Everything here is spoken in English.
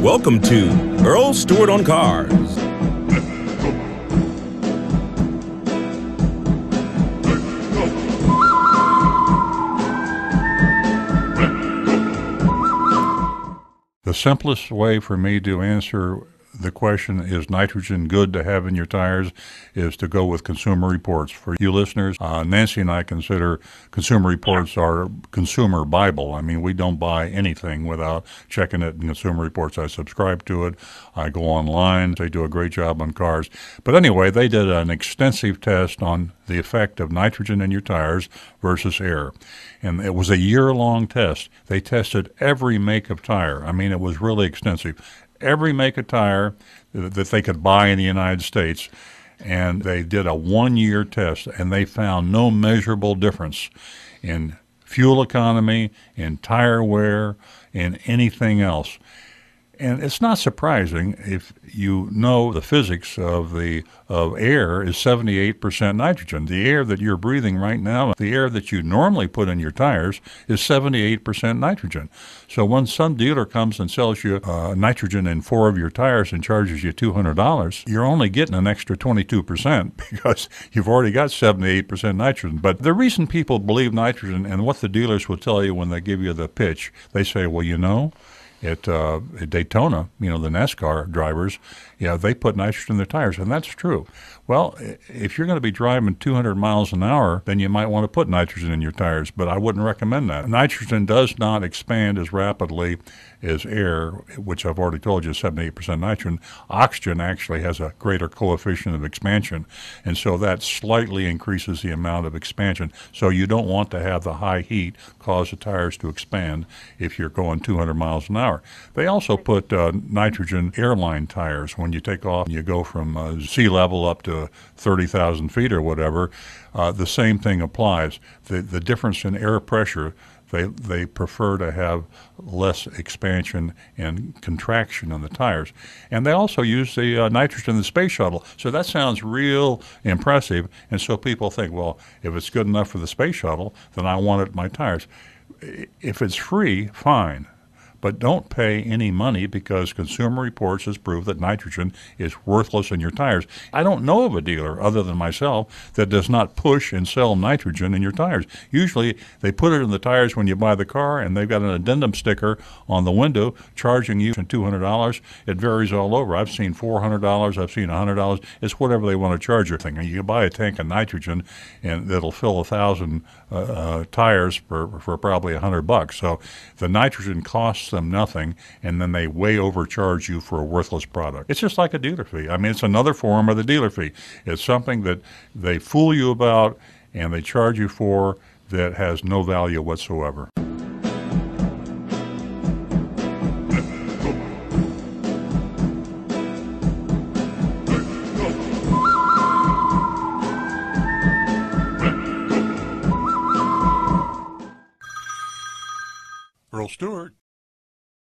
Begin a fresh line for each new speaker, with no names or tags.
Welcome to Earl Stewart on Cars.
The simplest way for me to answer the question, is nitrogen good to have in your tires, is to go with Consumer Reports. For you listeners, Nancy and I consider Consumer Reports our consumer Bible. I mean, we don't buy anything without checking it in Consumer Reports. I subscribe to it. I go online. They do a great job on cars. But anyway, they did an extensive test on the effect of nitrogen in your tires versus air. And it was a year-long test. They tested every make of tire. I mean, it was really extensive. Every make of tire that they could buy in the United States, and they did a one-year test, and they found no measurable difference in fuel economy, in tire wear, in anything else. And it's not surprising if you know the physics of air is 78% nitrogen. The air that you're breathing right now, the air that you normally put in your tires, is 78% nitrogen. So when some dealer comes and sells you nitrogen in 4 of your tires and charges you $200, you're only getting an extra 22% because you've already got 78% nitrogen. But the reason people believe nitrogen, and what the dealers will tell you when they give you the pitch, they say, well, you know, at Daytona, you know, the NASCAR drivers, they put nitrogen in their tires, and that's true. Well, if you're going to be driving 200 miles an hour, then you might want to put nitrogen in your tires, but I wouldn't recommend that. Nitrogen does not expand as rapidly as air, which I've already told you is 78% nitrogen. Oxygen actually has a greater coefficient of expansion, and so that slightly increases the amount of expansion. So you don't want to have the high heat cause the tires to expand if you're going 200 miles an hour. They also put nitrogen airline tires. When you take off and you go from sea level up to 30,000 feet or whatever, the same thing applies. The difference in air pressure, they prefer to have less expansion and contraction on the tires. And they also use the nitrogen in the space shuttle. So that sounds real impressive. And so people think, well, if it's good enough for the space shuttle, then I want it in my tires. If it's free, fine. But don't pay any money because Consumer Reports has proved that nitrogen is worthless in your tires. I don't know of a dealer, other than myself, that does not push and sell nitrogen in your tires. Usually they put it in the tires when you buy the car, and they've got an addendum sticker on the window charging you $200. It varies all over. I've seen $400. I've seen $100. It's whatever they want to charge you. And you can buy a tank of nitrogen, and it'll fill 1,000 tires for probably $100. So the nitrogen costs them nothing, and then they way overcharge you for a worthless product. It's just like a dealer fee. I mean, it's another form of the dealer fee. It's something that they fool you about and they charge you for that has no value whatsoever. Earl Stewart.